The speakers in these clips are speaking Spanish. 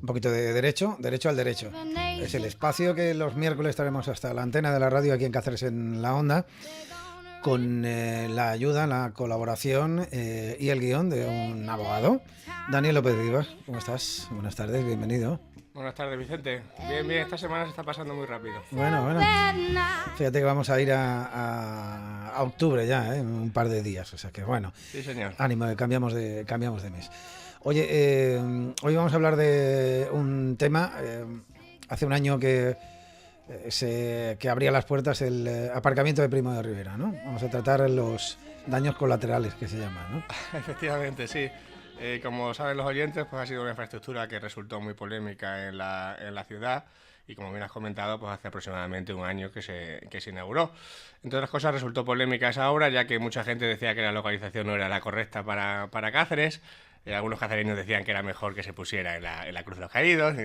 Un poquito de derecho al derecho. Es el espacio que los miércoles traemos hasta la antena de la radio aquí en Cáceres en la Onda, con la ayuda, la colaboración y el guión de un abogado, Daniel López Vivas. ¿Cómo estás? Buenas tardes, bienvenido. Buenas tardes, Vicente. Bien, esta semana se está pasando muy rápido. Bueno. Fíjate que vamos a ir a octubre ya, un par de días, o sea que bueno. Sí, señor. Ánimo, cambiamos de mes. Oye, hoy vamos a hablar de un tema, hace un año que abría las puertas el aparcamiento de Primo de Rivera, ¿no? Vamos a tratar los daños colaterales que se llaman, ¿no? Efectivamente, sí. Como saben los oyentes, pues ha sido una infraestructura que resultó muy polémica en la ciudad y, como bien has comentado, pues hace aproximadamente un año que se inauguró. Entre otras cosas, resultó polémica esa obra, ya que mucha gente decía que la localización no era la correcta para Cáceres. Algunos cacereños decían que era mejor que se pusiera en la Cruz de los Caídos,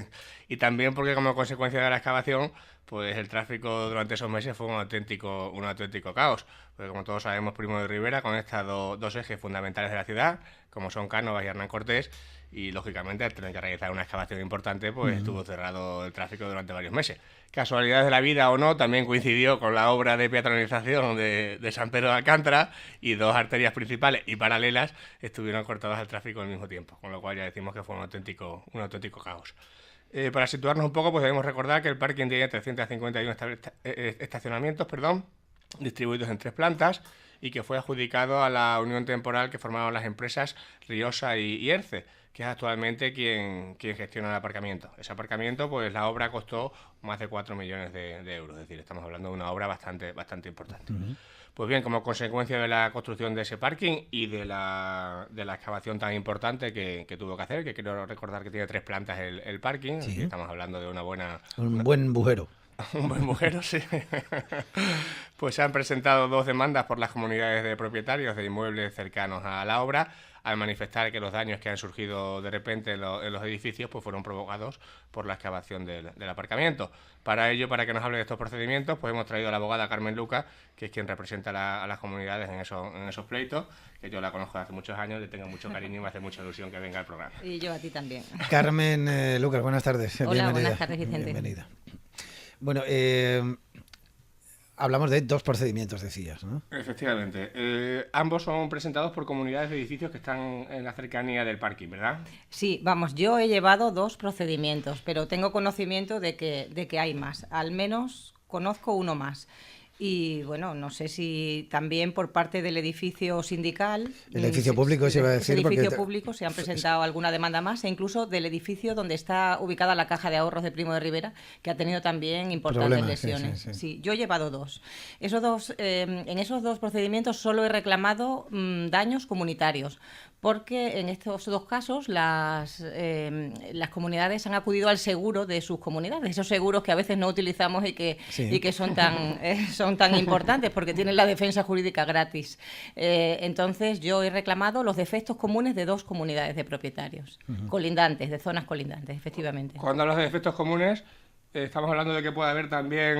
y también porque, como consecuencia de la excavación, pues el tráfico durante esos meses fue un auténtico caos. Porque, como todos sabemos, Primo de Rivera conecta dos ejes fundamentales de la ciudad, como son Cánovas y Hernán Cortés, y lógicamente al tener que realizar una excavación importante, pues estuvo cerrado el tráfico durante varios meses. Casualidades de la vida o no, también coincidió con la obra de peatonalización de San Pedro de Alcántara, y dos arterias principales y paralelas estuvieron cortadas al tráfico al mismo tiempo, con lo cual ya decimos que fue un auténtico caos. Para situarnos un poco, pues debemos recordar que el parking tiene 351 estacionamientos, distribuidos en 3 plantas, y que fue adjudicado a la unión temporal que formaban las empresas Riosa y ERCE, que es actualmente quien gestiona el aparcamiento. Ese aparcamiento, pues la obra costó más de 4 millones de euros, es decir, estamos hablando de una obra bastante importante. Uh-huh. Pues bien, como consecuencia de la construcción de ese parking y de la excavación tan importante que tuvo que hacer, que quiero recordar que tiene 3 plantas el parking, sí. Estamos hablando de un buen bujero. Un buen bujero, sí. Pues se han presentado 2 demandas por las comunidades de propietarios de inmuebles cercanos a la obra, al manifestar que los daños que han surgido de repente en los edificios pues fueron provocados por la excavación del aparcamiento. Para ello, para que nos hable de estos procedimientos, pues hemos traído a la abogada Carmen Luca, que es quien representa a las comunidades en esos pleitos, que yo la conozco desde hace muchos años, le tengo mucho cariño y me hace mucha ilusión que venga al programa. Y yo a ti también. Carmen Lucas, buenas tardes. Hola, bienvenida. Buenas tardes, Vicente. Bienvenida. Bueno, hablamos de 2 procedimientos, decías, ¿no? Efectivamente. Ambos son presentados por comunidades de edificios que están en la cercanía del parking, ¿verdad? Sí, vamos, yo he llevado 2 procedimientos, pero tengo conocimiento de que hay más. Al menos conozco uno más. Y bueno, no sé si también por parte del edificio sindical... El edificio público se iba a decir... El edificio público se han presentado alguna demanda más, e incluso del edificio donde está ubicada la Caja de Ahorros de Primo de Rivera, que ha tenido también importantes lesiones. Sí, yo he llevado 2. En esos 2 procedimientos solo he reclamado daños comunitarios, porque en estos 2 casos las comunidades han acudido al seguro de sus comunidades, esos seguros que a veces no utilizamos y que son tan importantes porque tienen la defensa jurídica gratis. Entonces yo he reclamado los defectos comunes de 2 comunidades de propietarios, colindantes, de zonas colindantes, efectivamente. Cuando hablas de defectos comunes, estamos hablando de que puede haber también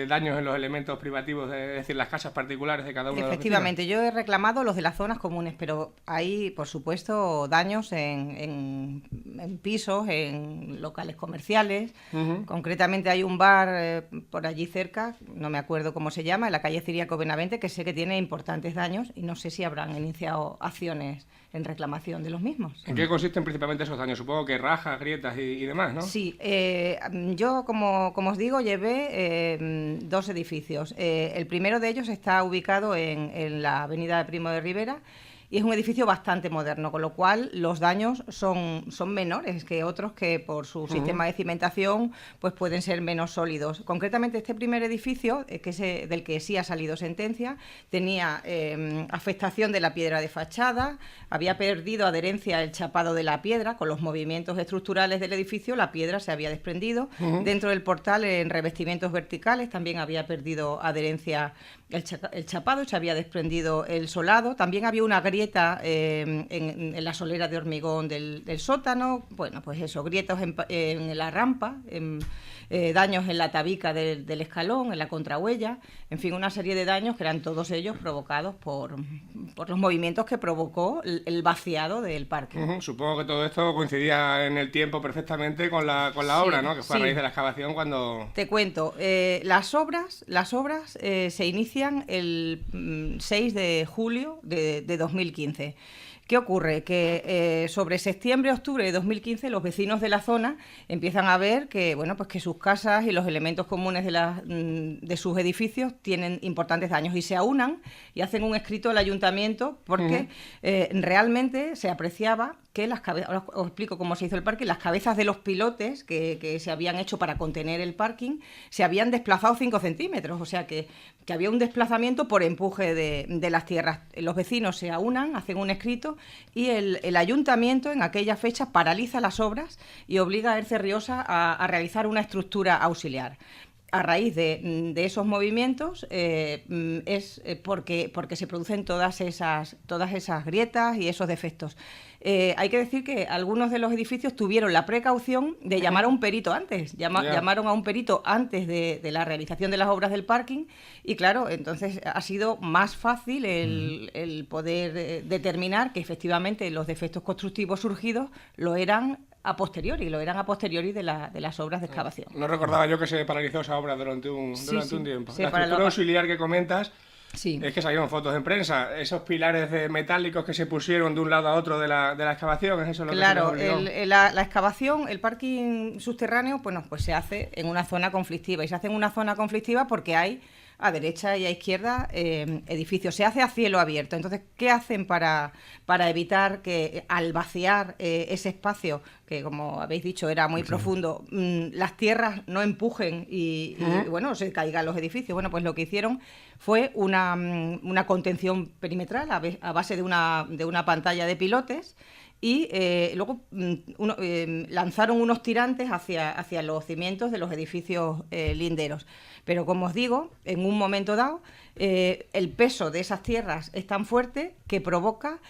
daños en los elementos privativos, es decir, las casas particulares de cada uno de los vecinos. Efectivamente, yo he reclamado los de las zonas comunes, pero hay, por supuesto, daños en pisos, en locales comerciales. Uh-huh. Concretamente hay un bar por allí cerca, no me acuerdo cómo se llama, en la calle Ciriaco Benavente, que sé que tiene importantes daños y no sé si habrán iniciado acciones en reclamación de los mismos. ¿En qué consisten principalmente esos daños? Supongo que rajas, grietas y demás, ¿no? Sí, yo, como os digo, llevé 2 edificios. El primero de ellos está ubicado en la avenida de Primo de Rivera, y es un edificio bastante moderno, con lo cual los daños son menores que otros que por su sistema de cimentación pues pueden ser menos sólidos. Concretamente este primer edificio, que es del que sí ha salido sentencia, tenía afectación de la piedra de fachada, había perdido adherencia el chapado de la piedra, con los movimientos estructurales del edificio la piedra se había desprendido. Dentro del portal, en revestimientos verticales, también había perdido adherencia el chapado, se había desprendido el solado, también había una grieta grieta en la solera de hormigón del sótano, bueno, pues eso, grietas en la rampa, daños en la tabica del escalón, en la contrahuella, en fin, una serie de daños que eran todos ellos provocados por los movimientos que provocó el vaciado del parque. Supongo que todo esto coincidía en el tiempo perfectamente con la obra, ¿no? Que fue a raíz de la excavación cuando... Te cuento, las obras se inician el 6 de julio de 2015. ¿Qué ocurre? Que sobre septiembre-octubre de 2015 los vecinos de la zona empiezan a ver que, bueno, pues que sus casas y los elementos comunes de sus edificios tienen importantes daños y se aunan y hacen un escrito al ayuntamiento porque realmente se apreciaba que las cabezas, ahora os explico cómo se hizo el parking, las cabezas de los pilotes que se habían hecho para contener el parking se habían desplazado 5 centímetros, o sea que había un desplazamiento por empuje de las tierras. Los vecinos se aunan, hacen un escrito y el ayuntamiento en aquella fecha paraliza las obras y obliga a Erce Riosa a realizar una estructura auxiliar. A raíz de esos movimientos es porque se producen todas esas grietas y esos defectos. Hay que decir que algunos de los edificios tuvieron la precaución de llamar a un perito antes. Llamaron a un perito antes de la realización de las obras del parking y claro, entonces ha sido más fácil el poder determinar que efectivamente los defectos constructivos surgidos lo eran a posteriori de las obras de excavación. No recordaba yo que se paralizó esa obra durante un tiempo. La estructura auxiliar que comentas, es que salieron fotos en prensa, esos pilares metálicos que se pusieron de un lado a otro de la excavación, ¿es eso lo que se olvidó? La excavación, el parking subterráneo, bueno, pues se hace en una zona conflictiva y se hace en una zona conflictiva porque hay a derecha y a izquierda edificios. Se hace a cielo abierto. Entonces, ¿qué hacen para evitar que al vaciar ese espacio, que como habéis dicho era muy profundo, las tierras no empujen y bueno, se caigan los edificios? Bueno, pues lo que hicieron fue una contención perimetral a base de una pantalla de pilotes y luego lanzaron unos tirantes hacia los cimientos de los edificios linderos. Pero como os digo, en un momento dado, el peso de esas tierras es tan fuerte que provoca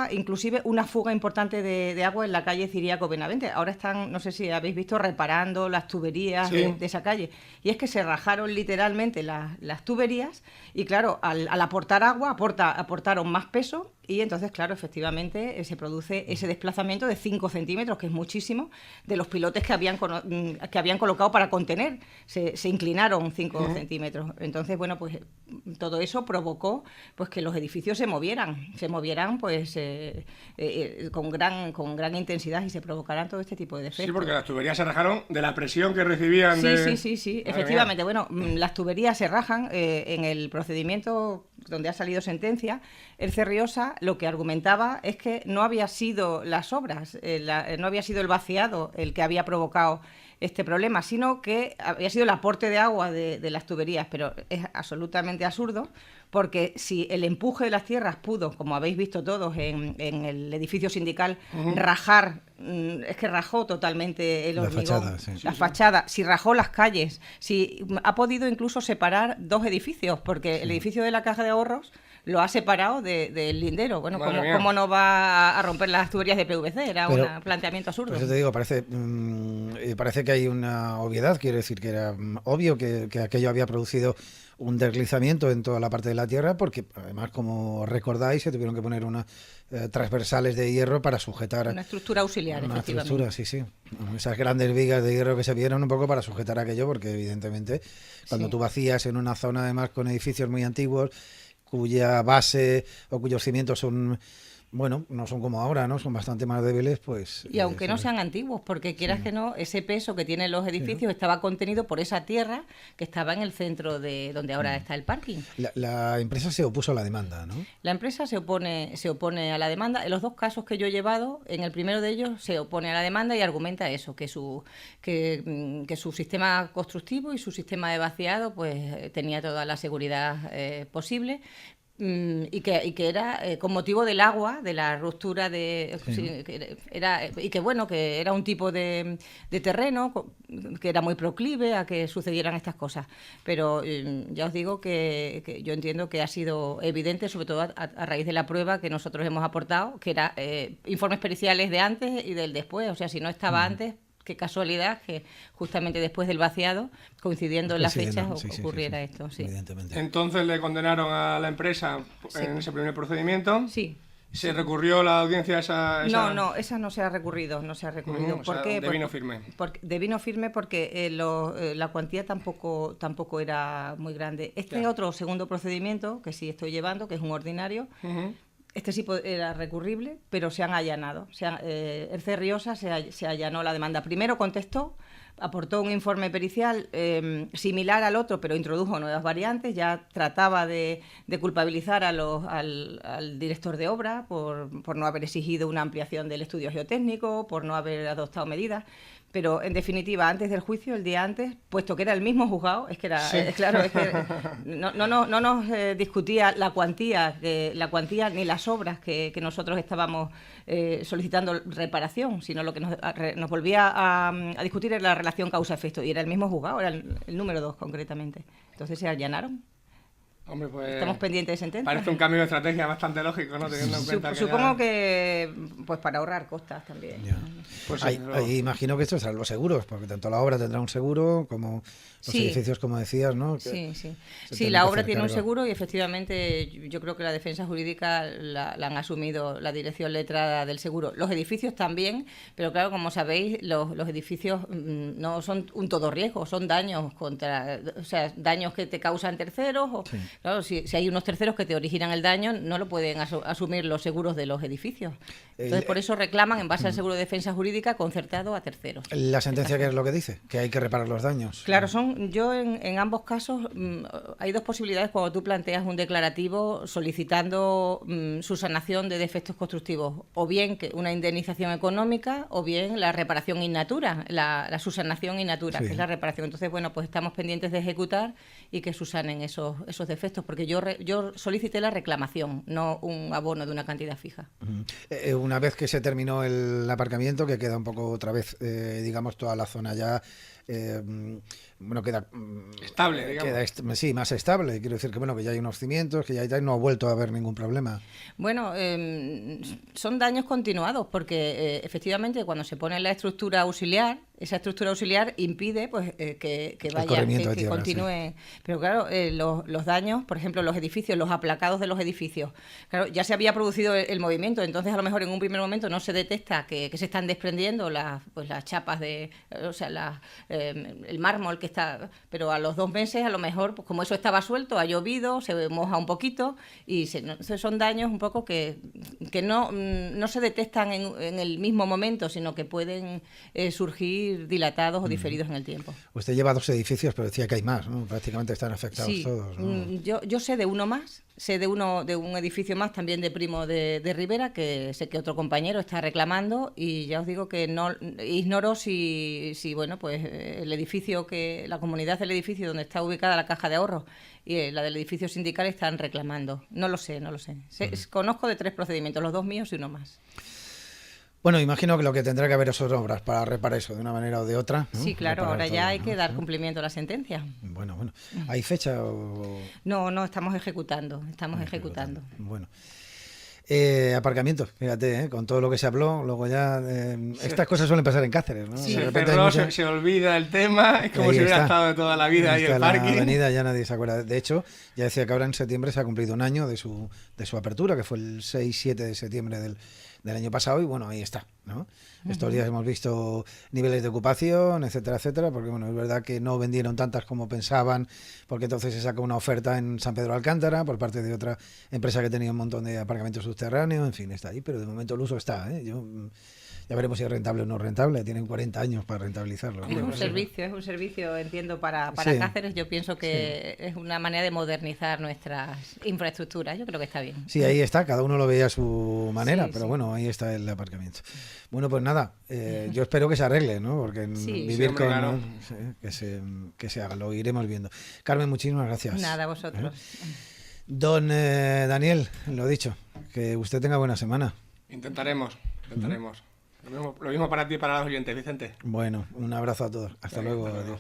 inclusive una fuga importante de agua en la calle Ciríaco-Benavente. Ahora están, no sé si habéis visto, reparando las tuberías de esa calle. Y es que se rajaron literalmente las tuberías y claro, al aportar agua aportaron más peso y entonces, claro, efectivamente se produce ese desplazamiento de 5 centímetros, que es muchísimo, de los pilotes que habían colocado para contener. Se inclinaron 5 centímetros. Entonces, bueno, pues todo eso provocó pues que los edificios se movieran pues con gran intensidad y se provocaran todo este tipo de defectos. Sí, porque las tuberías se rajaron de la presión que recibían. Sí, efectivamente. Bueno, las tuberías se rajan en el procedimiento donde ha salido sentencia. Erce Riosa lo que argumentaba es que no había sido las obras, no había sido el vaciado el que había provocado este problema, sino que había sido el aporte de agua de las tuberías, pero es absolutamente absurdo, porque si el empuje de las tierras pudo, como habéis visto todos en el edificio sindical, rajar, es que rajó totalmente el hormigón, la fachada, si rajó las calles, si ha podido incluso separar 2 edificios, porque el edificio de la Caja de Ahorros lo ha separado del lindero. Bueno, ¿cómo no va a romper las tuberías de PVC? Era un planteamiento absurdo. Pues yo te digo, parece que hay una obviedad, quiero decir que era obvio que aquello había producido un deslizamiento en toda la parte de la tierra, porque además, como recordáis, se tuvieron que poner unas transversales de hierro para sujetar... Una estructura auxiliar, una estructura, sí. Esas grandes vigas de hierro que se vieron un poco para sujetar aquello, porque evidentemente cuando tú vacías en una zona además con edificios muy antiguos, cuya base o cuyos cimientos son, bueno, no son como ahora, ¿no? Son bastante más débiles, pues... Y aunque no sean antiguos, porque quieras que no, ese peso que tienen los edificios estaba contenido por esa tierra que estaba en el centro de donde ahora está el parking. La empresa se opuso a la demanda, ¿no? La empresa se opone a la demanda. En los 2 casos que yo he llevado, en el primero de ellos se opone a la demanda y argumenta eso, que su sistema constructivo y su sistema de vaciado pues tenía toda la seguridad posible. y que era con motivo del agua, de la ruptura y que bueno, que era un tipo de terreno que era muy proclive a que sucedieran estas cosas. Pero ya os digo que yo entiendo que ha sido evidente, sobre todo a raíz de la prueba que nosotros hemos aportado, que era informes periciales de antes y del después. O sea, si no estaba antes, qué casualidad que justamente después del vaciado, coincidiendo en las fechas, ocurriera esto. Sí. Evidentemente. Entonces le condenaron a la empresa en ese primer procedimiento. Sí. ¿Se recurrió la audiencia a esa...? No, esa no se ha recurrido. ¿Por qué? De vino firme. De vino firme porque la cuantía tampoco era muy grande. Este es otro segundo procedimiento que sí estoy llevando, que es un ordinario. Este sí era recurrible, pero se han allanado. El CERRIOSA se allanó la demanda. Primero contestó, aportó un informe pericial similar al otro, pero introdujo nuevas variantes. Ya trataba de culpabilizar al director de obra por no haber exigido una ampliación del estudio geotécnico, por no haber adoptado medidas. Pero, en definitiva, antes del juicio, el día antes, puesto que era el mismo juzgado, es que era, claro, es que no nos discutía la cuantía ni las obras que nosotros estábamos solicitando reparación, sino lo que nos volvía a discutir era la relación causa-efecto, y era el mismo juzgado, era el número 2 concretamente. Entonces se allanaron. Hombre, pues, estamos pendientes de sentencia. Parece un cambio de estrategia bastante lógico, ¿no? Teniendo en cuenta supongo que pues para ahorrar costas también. Pues ahí imagino que esto serán los seguros, porque tanto la obra tendrá un seguro como los edificios, como decías, ¿no? Sí, la obra tiene un seguro y efectivamente yo creo que la defensa jurídica la han asumido la dirección letrada del seguro. Los edificios también, pero claro, como sabéis, los edificios no son un todo riesgo, son daños daños que te causan terceros. Claro, si hay unos terceros que te originan el daño, no lo pueden asumir los seguros de los edificios. Entonces, por eso reclaman, en base al seguro de defensa jurídica, concertado a terceros. ¿La sentencia qué es lo que dice? Que hay que reparar los daños. Claro, yo en ambos casos hay dos posibilidades cuando tú planteas un declarativo solicitando subsanación de defectos constructivos, o bien que una indemnización económica, o bien la reparación in natura, la subsanación in natura, que es la reparación. Entonces, bueno, pues estamos pendientes de ejecutar y que subsanen esos defectos, porque yo solicité la reclamación, no un abono de una cantidad fija. Una vez que se terminó el aparcamiento, que queda un poco otra vez, digamos, toda la zona ya queda estable, digamos. Sí, más estable. Quiero decir que ya hay unos cimientos, que ya no ha vuelto a haber ningún problema. Bueno, son daños continuados, porque efectivamente cuando se pone la estructura auxiliar, esa estructura auxiliar impide que continúe. Sí. Pero claro, los daños, por ejemplo, los edificios, los aplacados de los edificios, claro, ya se había producido el movimiento, entonces a lo mejor en un primer momento no se detecta que se están desprendiendo las chapas el mármol que está, pero a los 2 meses a lo mejor, pues como eso estaba suelto, ha llovido, se moja un poquito y son daños un poco que no se detectan en el mismo momento, sino que pueden surgir dilatados o diferidos en el tiempo. Usted lleva 2 edificios, pero decía que hay más, ¿no? Prácticamente están afectados todos, ¿no? Yo sé de uno más. Sé de un edificio más, también de Primo de Rivera, que sé que otro compañero está reclamando, y ya os digo que no ignoro si el edificio, la comunidad del edificio donde está ubicada la caja de ahorros y la del edificio sindical están reclamando. No lo sé. Conozco de 3 procedimientos, los 2 míos y uno más. Bueno, imagino que lo que tendrá que haber son obras para reparar eso de una manera o de otra, ¿no? Sí, claro, ahora ya hay que dar cumplimiento a la sentencia. Bueno. ¿Hay fecha o...? No, estamos ejecutando. Bueno. Aparcamientos, fíjate, con todo lo que se habló, luego ya... estas cosas suelen pasar en Cáceres, ¿no? Sí, pero se olvida el tema, es como si hubiera estado de toda la vida ahí el parking. La avenida ya nadie se acuerda. De hecho, ya decía que ahora en septiembre se ha cumplido un año de su apertura, que fue el 6-7 de septiembre del año pasado, y bueno, ahí está, ¿no? Estos días hemos visto niveles de ocupación, etcétera, porque bueno, es verdad que no vendieron tantas como pensaban, porque entonces se sacó una oferta en San Pedro Alcántara por parte de otra empresa que tenía un montón de aparcamientos subterráneos, en fin, está ahí, pero de momento el uso está, ya veremos si es rentable o no rentable, tienen 40 años para rentabilizarlo. Es un servicio, entiendo, para Cáceres. Yo pienso que es una manera de modernizar nuestras infraestructuras, yo creo que está bien. Sí, ahí está, cada uno lo veía a su manera, pero bueno, ahí está el aparcamiento. Bueno, pues nada, yo espero que se arregle, ¿no? Porque vivir con... Claro. Que se haga, lo iremos viendo. Carmen, muchísimas gracias. Nada, vosotros. Don Daniel, lo dicho, que usted tenga buena semana. Intentaremos. Lo mismo para ti y para los oyentes, Vicente. Bueno, un abrazo a todos. Hasta luego. Adiós.